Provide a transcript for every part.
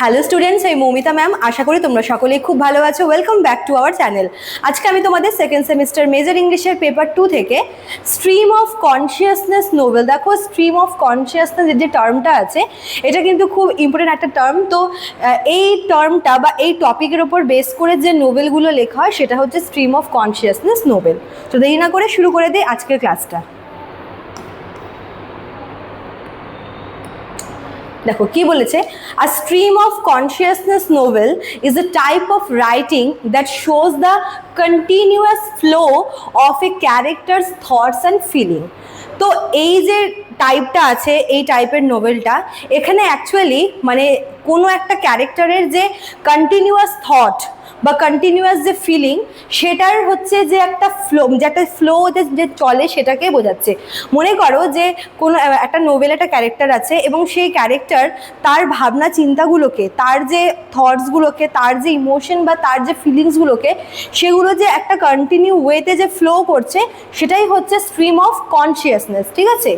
Hello students, এই Moumita ma'am. আশা করি তোমরা সকলেই খুব ভালো আছো। Welcome back to our channel. আজকে আমি তোমাদের সেকেন্ড সেমিস্টার মেজর ইংলিশের পেপার 2 থেকে স্ট্রিম অফ কনসিয়াসনেস নোভেল, দেখো স্ট্রিম অফ কনসিয়াসনেস যে টার্মটা আছে এটা কিন্তু খুব ইম্পর্টেন্ট একটা টার্ম। তো এই টার্মটা বা এই টপিকের ওপর বেস করে যে নোভেলগুলো লেখা হয় সেটা হচ্ছে স্ট্রিম অফ কনসিয়াসনেস নোভেল। তো দেরি না করে শুরু করে দিই আজকের ক্লাসটা। দেখো কি বলেছে, a stream of consciousness novel is a type of writing that shows the continuous flow of a character's thoughts and feeling. তো এই যে টাইপটা আছে, এই টাইপের নোভেলটা, এখানে অ্যাকচুয়ালি মানে কোনো একটা ক্যারেক্টারের যে কন্টিনিউয়াস থট বা কন্টিনিউয়াস যে ফিলিং সেটার হচ্ছে যে একটা ফ্লো যে চলে সেটাকে বোঝাচ্ছে। মনে করো যে কোনো একটা নোভেল একটা ক্যারেক্টার আছে এবং সেই ক্যারেক্টার তার ভাবনা চিন্তাগুলোকে, তার যে থটসগুলোকে, তার যে ইমোশন বা তার যে ফিলিংসগুলোকে, সেগুলো যে একটা কন্টিনিউ ওয়েতে যে ফ্লো করছে সেটাই হচ্ছে স্ট্রিম অফ কনসিয়াসনেস। ঠিক আছে,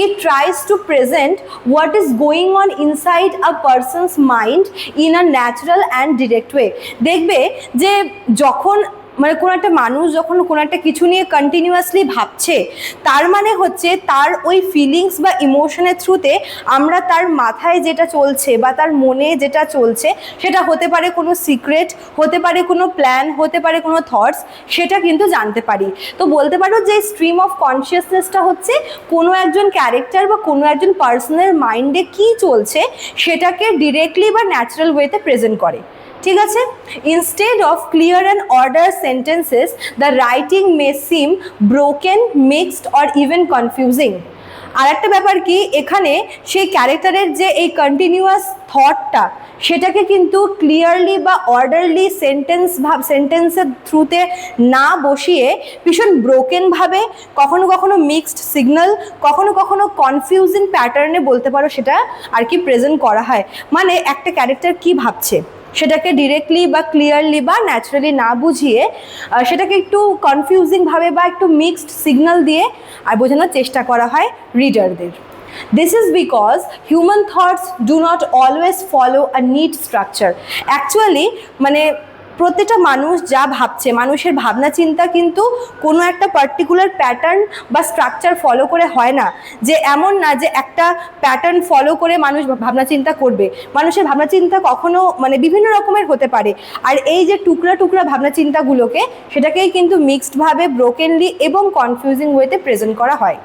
it tries to present what is going on inside a person's mind in a natural and direct way. দেখবে যে যখন মানে কোনো একটা মানুষ যখন কোনো একটা কিছু নিয়ে কন্টিনিউয়াসলি ভাবছে, তার মানে হচ্ছে তার ওই ফিলিংস বা ইমোশনের থ্রুতে আমরা তার মাথায় যেটা চলছে বা তার মনে যেটা চলছে সেটা হতে পারে কোনো সিক্রেট, হতে পারে কোনো প্ল্যান, হতে পারে কোনো থটস, সেটা কিন্তু জানতে পারি। তো বলতে পারো যে স্ট্রিম অফ কনসিয়াসনেসটা হচ্ছে কোনো একজন ক্যারেক্টার বা কোনো একজন পার্সনের মাইন্ডে কী চলছে সেটাকে ডিরেক্টলি বা ন্যাচারাল ওয়েতে প্রেজেন্ট করে। ঠিক আছে, instead of clear and order sentences the writing may seem broken, mixed or even confusing. আর একটা ব্যাপার কি, এখানে সেই ক্যারেক্টারের যে এই কন্টিনিউয়াস থটটা সেটাকে কিন্তু ক্লিয়ারলি বা অর্ডারলি সেন্টেন্সের থ্রুতে না বসিয়ে ভীষণ ব্রোকেনভাবে, কখনো কখনো মিক্সড সিগন্যাল, কখনো কখনো কনফিউজিং প্যাটার্নে বলতে পারো সেটা আর কি প্রেজেন্ট করা হয়। মানে একটা ক্যারেক্টার কি ভাবছে সেটাকে ডিরেক্টলি বা ক্লিয়ারলি বা ন্যাচারালি না বুঝিয়ে সেটাকে একটু কনফিউজিংভাবে বা একটু মিক্সড সিগন্যাল দিয়ে আর বোঝানোর চেষ্টা করা হয় রিডারদের। This is because human thoughts do not always follow a neat structure. Actually মানে প্রত্যেকটা মানুষ যা ভাবছে, মানুষের ভাবনা চিন্তা কিন্তু কোনো একটা পার্টিকুলার প্যাটার্ন বা স্ট্রাকচার ফলো করে হয় না। যে এমন না যে একটা প্যাটার্ন ফলো করে মানুষ ভাবনা চিন্তা করবে। মানুষের ভাবনা চিন্তা কখনো মানে বিভিন্ন রকমের হতে পারে। আর এই যে টুকরা টুকরা ভাবনা চিন্তাগুলোকে সেটাকেই কিন্তু মিক্সডভাবে, ব্রোকেনলি এবং কনফিউজিং ওয়েতে প্রেজেন্ট করা হয়।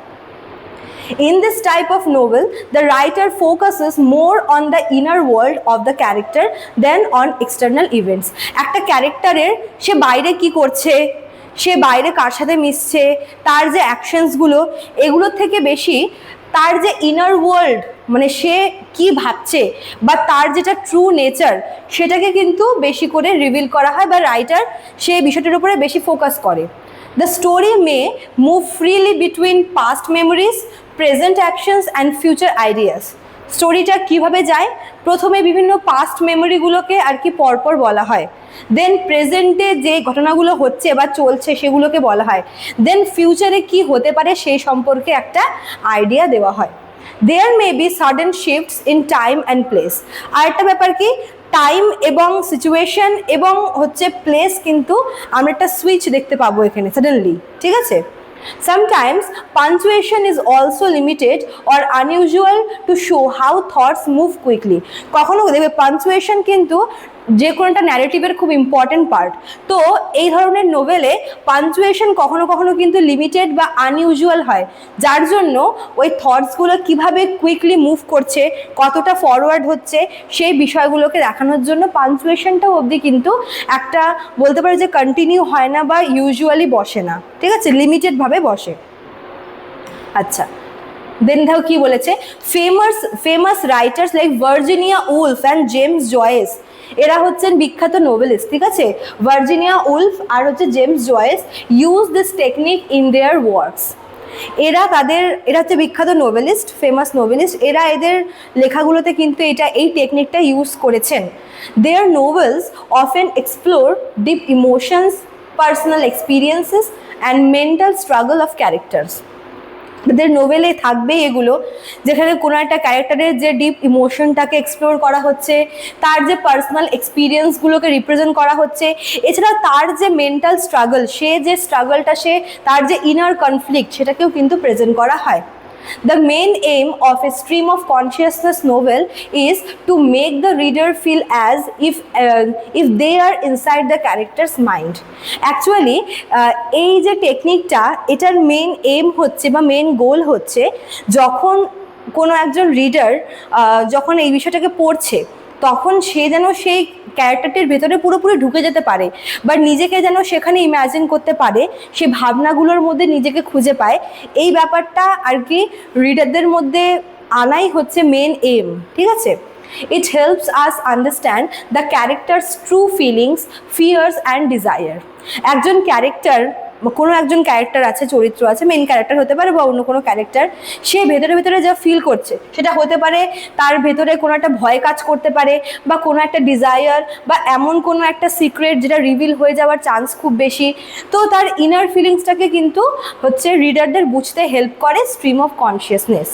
In this type of novel, the writer focuses more on the inner world of the character than on external events. একটা ক্যারেক্টারের সে বাইরে কি করছে, সে বাইরে কার সাথে মিশছে, তার যে অ্যাকশনসগুলো, এগুলোর থেকে বেশি তার যে ইনার ওয়ার্ল্ড মানে সে কি ভাবছে বা তার যেটা ট্রু নেচার সেটাকে কিন্তু বেশি করে রিভিল করা হয় বা রাইটার সেই বিষয়টির উপরে বেশি ফোকাস করে। The story may move freely between past memories, present actions and future ideas. স্টোরিটা কীভাবে যায়, প্রথমে বিভিন্ন পাস্ট মেমোরিগুলোকে আর কি পরপর বলা হয়, দেন প্রেজেন্টে যে ঘটনাগুলো হচ্ছে বা চলছে সেগুলোকে বলা হয়, দেন ফিউচারে কি হতে পারে সেই সম্পর্কে একটা আইডিয়া দেওয়া হয়। There may be sudden shifts in time and place. আর একটা ব্যাপার কি, টাইম এবং সিচুয়েশন এবং হচ্ছে প্লেস কিন্তু আমরা একটা সুইচ দেখতে পাবো এখানে সাডেনলি। ঠিক আছে, sometimes punctuation is also limited or unusual to show how thoughts move quickly. কখনো দেখবে পাঞ্চুয়েশন কিন্তু যে কোনো একটা ন্যারেটিভের খুব ইম্পর্টেন্ট পার্ট। তো এই ধরনের নোভেলে পাঞ্চুয়েশন কখনো কখনো কিন্তু লিমিটেড বা আনইউজুয়াল হয়, যার জন্য ওই থটসগুলো কিভাবে কুইকলি মুভ করছে, কতটা ফরওয়ার্ড হচ্ছে সেই বিষয়গুলোকে দেখানোর জন্য পাঞ্চুয়েশনটাও অবধি কিন্তু একটা বলতে পারে যে কন্টিনিউ হয় না বা ইউজুয়ালি বসে না। ঠিক আছে, লিমিটেডভাবে বসে। আচ্ছা, দেন দেখো কি বলেছে, famous writers like Virginia Woolf and James Joyce, এরা হচ্ছেন বিখ্যাত নোভেলিস্ট। ঠিক আছে, ভার্জিনিয়া উলফ আর হচ্ছে James Joyce use this technique in their works. এরা হচ্ছে বিখ্যাত নোভেলিস্ট, ফেমাস নোভেলিস্ট। এরা এদের লেখাগুলোতে কিন্তু এই টেকনিকটা ইউজ করেছেন। Their novels often explore deep emotions, personal experiences and mental struggle of characters. তাদের নোভেলে থাকবে এগুলো, যেখানে কোনো একটা ক্যারেক্টারের যে ডিপ ইমোশনটাকে এক্সপ্লোর করা হচ্ছে, তার যে পার্সোনাল এক্সপিরিয়েন্সগুলোকে রিপ্রেজেন্ট করা হচ্ছে, এছাড়া তার যে মেন্টাল স্ট্রাগল, সে যে স্ট্রাগলটা, তার যে ইনার কনফ্লিক্ট, সেটাকেও কিন্তু প্রেজেন্ট করা হয়। The main aim of a stream of consciousness novel is to make the reader feel as if they are inside the character's mind. Actually, এই যে টেকনিকটা, এটার মেন এম হচ্ছে বা মেন গোল হচ্ছে, যখন কোনো একজন রিডার যখন এই বিষয়টাকে পড়ছে, তখন সে যেন সেই ক্যারেক্টারটির ভেতরে পুরোপুরি ঢুকে যেতে পারে, বা নিজেকে যেন সেখানে ইম্যাজিন করতে পারে, সে ভাবনাগুলোর মধ্যে নিজেকে খুঁজে পায়। এই ব্যাপারটা আর কি রিডারদের মধ্যে আনাই হচ্ছে মেন এম, ঠিক আছে? It helps us understand the character's true feelings, fears and desire. একজন ক্যারেক্টার, কোনো একজন ক্যারেক্টার আছে, চরিত্র আছে, মেন ক্যারেক্টার হতে পারে বা অন্য কোনো ক্যারেক্টার, সে ভেতরে ভেতরে যা ফিল করছে, সেটা হতে পারে তার ভেতরে কোনো একটা ভয় কাজ করতে পারে, বা কোনো একটা ডিজায়ার, বা এমন কোনো একটা সিক্রেট যেটা রিভিল হয়ে যাওয়ার চান্স খুব বেশি। তো তার ইনার ফিলিংসটাকে কিন্তু হচ্ছে রিডারদের বুঝতে হেল্প করে stream of consciousness.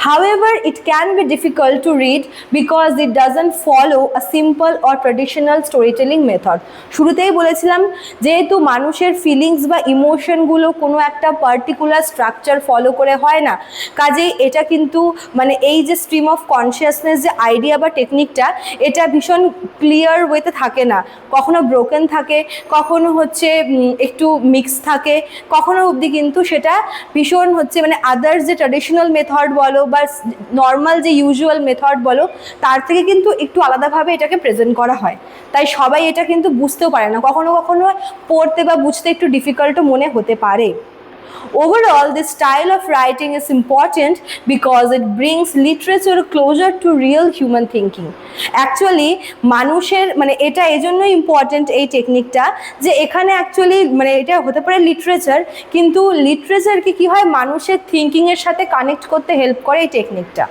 However, it can be difficult to read because it doesn't follow a simple or traditional storytelling method. শুরুতেই বলেছিলাম, যেহেতু মানুষের ফিলিংস বা ইমোশনগুলো কোনো একটা পার্টিকুলার স্ট্রাকচার ফলো করে হয় না, কাজেই এটা কিন্তু মানে এই যে স্ট্রিম অফ কনসিয়াসনেস যে আইডিয়া বা টেকনিকটা, এটা ভীষণ ক্লিয়ার ওয়েতে থাকে না, কখনো ব্রোকেন থাকে, কখনো হচ্ছে একটু মিক্স থাকে, কখনো অবধি কিন্তু সেটা ভীষণ হচ্ছে মানে আদার্স যে ট্র্যাডিশনাল মেথড বলো বা নর্মাল যে ইউজুয়াল মেথড বলো, তার থেকে কিন্তু একটু আলাদাভাবে এটাকে প্রেজেন্ট করা হয়। তাই সবাই এটা কিন্তু বুঝতেও পারে না, কখনো কখনো পড়তে বা বুঝতে একটু ডিফিকাল্টও মনে হতে পারে। Overall, this style of writing is important because it brings literature closer to real human thinking. Actually, মানুষের মানে এটা এজন্যই ইম্পর্টেন্ট এই টেকনিকটা, যে এখানে অ্যাকচুয়ালি মানে এটা হতে পারে লিটারেচার, কিন্তু লিটারেচারকে কী হয় মানুষের থিঙ্কিংয়ের সাথে কানেক্ট করতে হেল্প করে এই টেকনিকটা।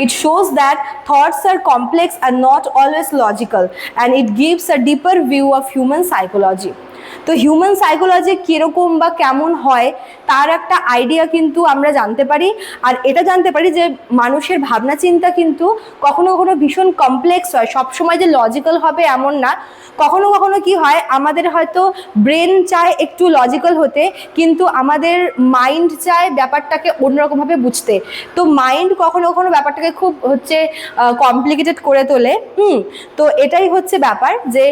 It shows that thoughts are complex and not always logical, and it gives a deeper view of human psychology. তো হিউম্যান সাইকোলজি কীরকম বা কেমন হয় তার একটা আইডিয়া কিন্তু আমরা জানতে পারি, আর এটা জানতে পারি যে মানুষের ভাবনা চিন্তা কিন্তু কখনো কখনো ভীষণ কমপ্লেক্স হয়, সবসময় যে লজিক্যাল হবে এমন না। কখনো কখনো কি হয়, আমাদের হয়তো ব্রেন চায় একটু লজিক্যাল হতে, কিন্তু আমাদের মাইন্ড চায় ব্যাপারটাকে অন্যরকমভাবে বুঝতে। তো মাইন্ড কখনো কখনো ব্যাপারটাকে খুব হচ্ছে কমপ্লিকেটেড করে তোলে। তো এটাই হচ্ছে ব্যাপার, যে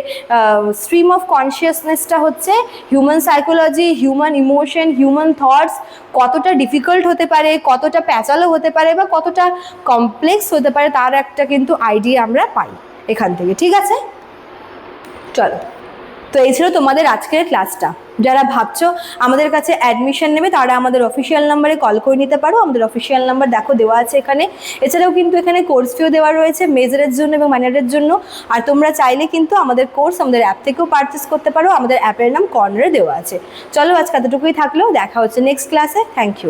স্ট্রিম অফ কনসিয়াসনেসটা হচ্ছে human psychology, human emotion, human thoughts কতটা ডিফিকাল্ট হতে পারে, কতটা প্যাচালো হতে পারে বা কতটা কমপ্লেক্স হতে পারে, তার একটা কিন্তু আইডিয়া আমরা পাই এখান থেকে। ঠিক আছে, চলো। তো এই ছিল তোমাদের আজকের ক্লাসটা। যারা ভাবছো আমাদের কাছে অ্যাডমিশন নেবে, তারা আমাদের অফিসিয়াল নাম্বারে কল করে নিতে পারো। আমাদের অফিসিয়াল নাম্বার দেখো দেওয়া আছে এখানে। এছাড়াও কিন্তু এখানে কোর্স ফিও দেওয়া রয়েছে মেজরের জন্য এবং মাইনরের জন্য। আর তোমরা চাইলে কিন্তু আমাদের কোর্স আমাদের অ্যাপ থেকেও পারচেস করতে পারো। আমাদের অ্যাপের নাম কর্নারে দেওয়া আছে। চলো, আজকে এতটুকুই থাকলো, দেখা হচ্ছে নেক্সট ক্লাসে। Thank you.